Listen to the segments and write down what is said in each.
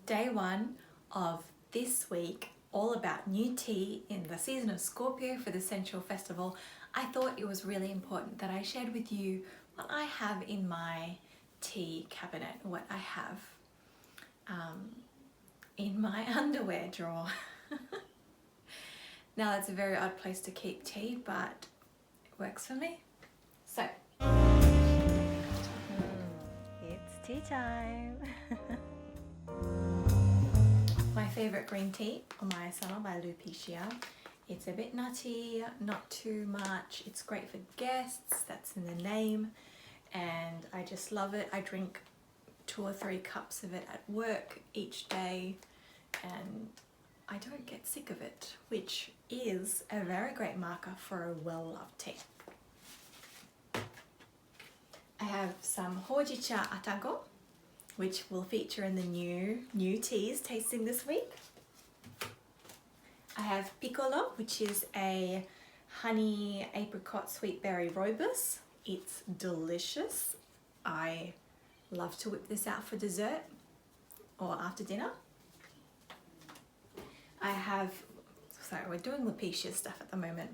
day one of this week, all about new tea in the season of Scorpio for the Sensual Festival. I thought it was really important that I shared with you what I have in my tea cabinet, what I have in my underwear drawer. Now that's a very odd place to keep tea, but it works for me. So, it's tea time. My favorite green tea, Omayasama by Lupicia. It's a bit nutty, not too much. It's great for guests, that's in the name. And I just love it. I drink 2 or 3 cups of it at work each day, and I don't get sick of it, which is a very great marker for a well-loved tea. I have some Hojicha Atago, which will feature in the new teas tasting this week. I have Piccolo, which is a honey apricot sweet berry robust. It's delicious. I love to whip this out for dessert or after dinner. I have, sorry, we're doing Lupicia stuff at the moment.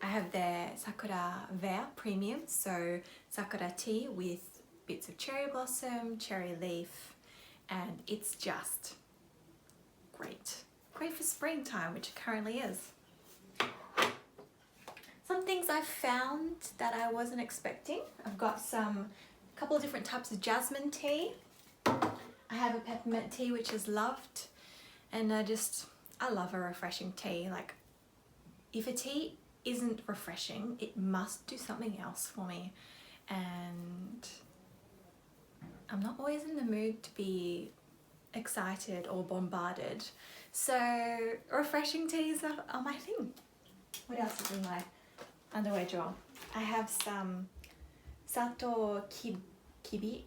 I have their Sakura Vert Premium, so Sakura tea with bits of cherry blossom, cherry leaf, and it's just great. Great for springtime, which it currently is. Some things I've found that I wasn't expecting. I've got a couple of different types of jasmine tea. I have a peppermint tea, which is loved, and I love a refreshing tea. Like, if a tea isn't refreshing, it must do something else for me, and I'm not always in the mood to be excited or bombarded, so refreshing teas are my thing. What else is in my underwear drawer? I have some Sato Kibi.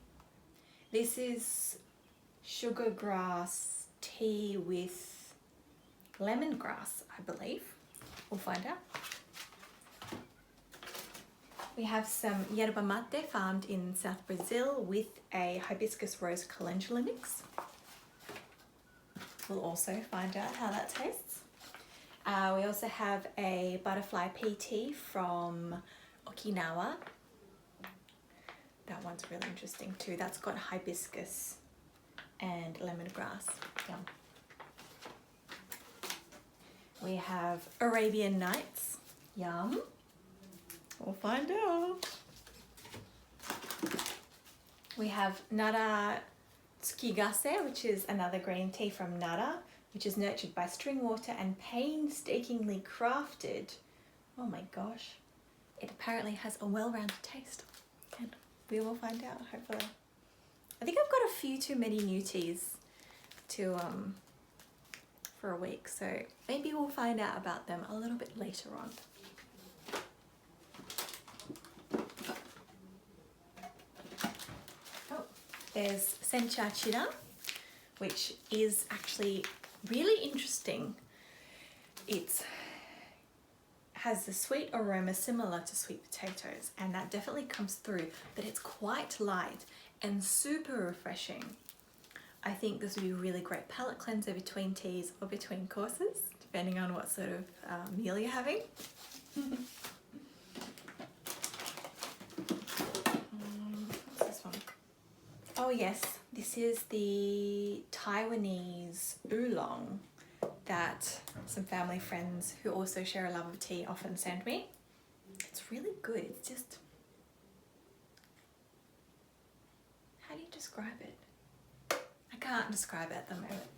This is sugar grass tea with lemongrass, I believe. We'll find out. We have some yerba mate farmed in South Brazil with a hibiscus rose calendula mix. We'll also find out how that tastes. We also have a butterfly pea tea from Okinawa. That one's really interesting too. That's got hibiscus and lemongrass. Yum. We have Arabian Nights. Yum. We'll find out. We have Nara Tsukigase, which is another green tea from Nara, which is nurtured by spring water and painstakingly crafted. Oh my gosh. It apparently has a well-rounded taste. And we will find out, hopefully. I think I've got a few too many new teas for a week, so maybe we'll find out about them a little bit later on. Oh, there's Sencha Chira, which is actually really interesting. It has a sweet aroma similar to sweet potatoes, and that definitely comes through, but it's quite light and super refreshing. I think this would be a really great palate cleanser between teas or between courses, depending on what sort of meal you're having. What's this one? Oh yes, this is the Taiwanese oolong that some family friends who also share a love of tea often send me. It's really good. It's just, how do you describe it? I can't describe it at the moment.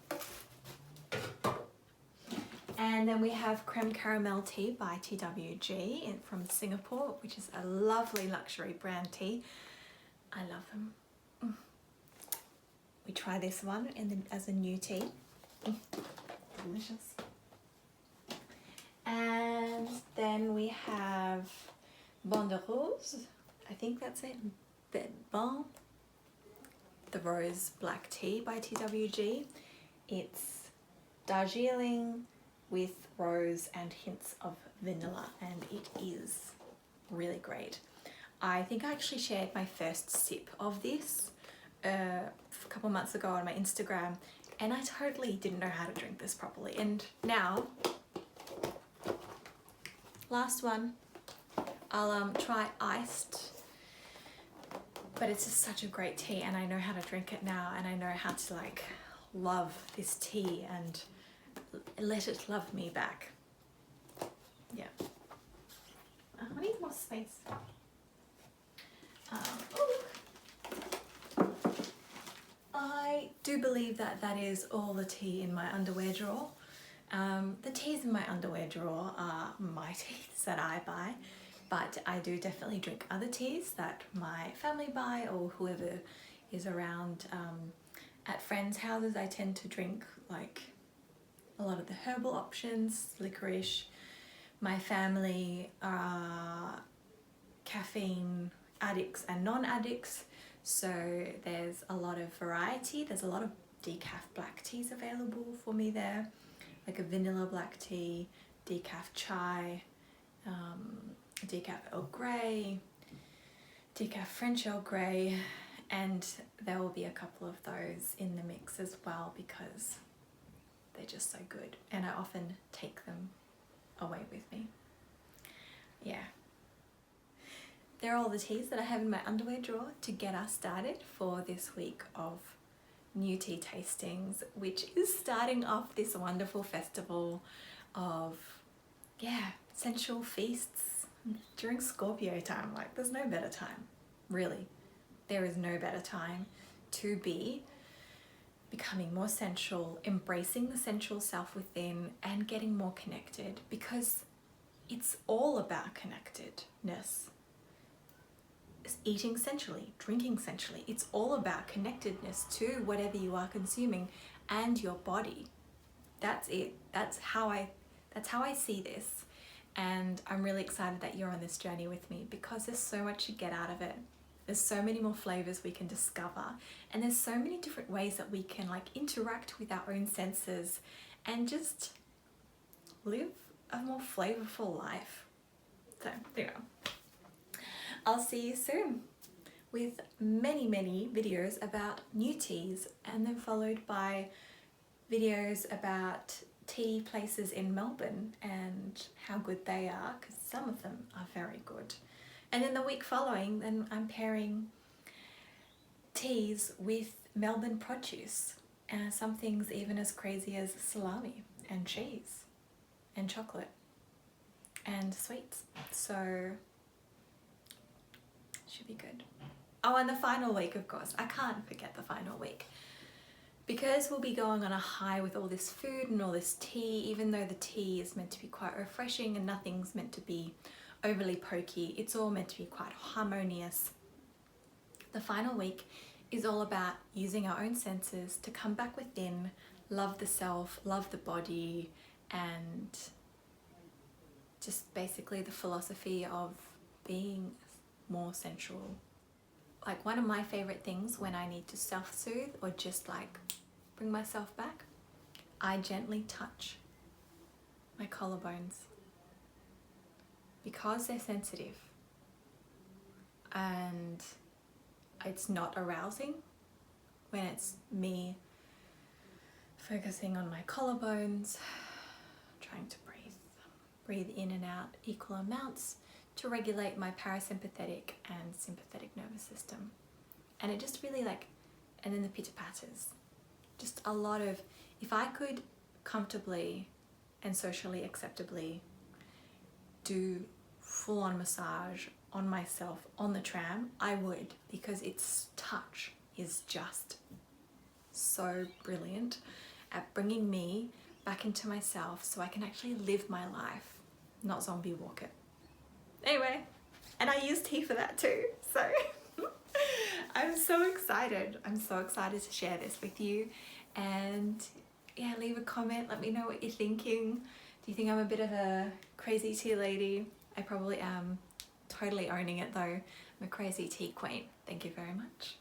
And then we have Creme Caramel Tea by TWG from Singapore, which is a lovely luxury brand tea. I love them. We try this one as a new tea. Delicious. And then we have Bon de Rose. I think that's it. Bon. The Rose Black Tea by TWG. It's Darjeeling with rose and hints of vanilla, and it is really great. I think I actually shared my first sip of this a couple months ago on my Instagram, and I totally didn't know how to drink this properly. And now, last one, I'll try iced, but it's just such a great tea, and I know how to drink it now, and I know how to like love this tea and let it love me back. Yeah. I need more space. I do believe that that is all the tea in my underwear drawer. The teas in my underwear drawer are my teas that I buy, but I do definitely drink other teas that my family buy or whoever is around. At friends' houses, I tend to drink like a lot of the herbal options, licorice. My family are caffeine addicts and non-addicts, so there's a lot of variety. There's a lot of decaf black teas available for me there, like a vanilla black tea, decaf chai, decaf Earl Grey, decaf French Earl Grey, and there will be a couple of those in the mix as well because they're just so good, and I often take them away with me. Yeah. They're all the teas that I have in my underwear drawer to get us started for this week of new tea tastings, which is starting off this wonderful festival of, yeah, sensual feasts during Scorpio time. Like, there's no better time, really. There is no better time to be becoming more sensual, embracing the sensual self within, and getting more connected, because it's all about connectedness. It's eating sensually, drinking sensually. It's all about connectedness to whatever you are consuming and your body. That's it. That's how I see this. And I'm really excited that you're on this journey with me because there's so much to get out of it. There's so many more flavors we can discover, and there's so many different ways that we can like interact with our own senses and just live a more flavorful life. So, there you go. I'll see you soon with many, many videos about new teas, and then followed by videos about tea places in Melbourne and how good they are, because some of them are very good. And then the week following, then I'm pairing teas with Melbourne produce, and some things even as crazy as salami and cheese and chocolate and sweets. So should be good. Oh, and the final week, of course. I can't forget the final week. Because we'll be going on a high with all this food and all this tea, even though the tea is meant to be quite refreshing and nothing's meant to be overly pokey, it's all meant to be quite harmonious. The final week is all about using our own senses to come back within, love the self, love the body, and just basically the philosophy of being more sensual. Like, one of my favorite things when I need to self-soothe or just like bring myself back, I gently touch my collarbones because they're sensitive and it's not arousing when it's me focusing on my collarbones, trying to breathe in and out equal amounts to regulate my parasympathetic and sympathetic nervous system. And it just really like, and then the pitter patters, just a lot of, if I could comfortably and socially acceptably do full-on massage on myself on the tram, I would, because its touch is just so brilliant at bringing me back into myself so I can actually live my life, not zombie walk it. Anyway, and I use tea for that too, so I'm so excited. I'm so excited to share this with you. And yeah, leave a comment, let me know what you're thinking. Do you think I'm a bit of a crazy tea lady? I probably am. Totally owning it though. I'm a crazy tea queen. Thank you very much.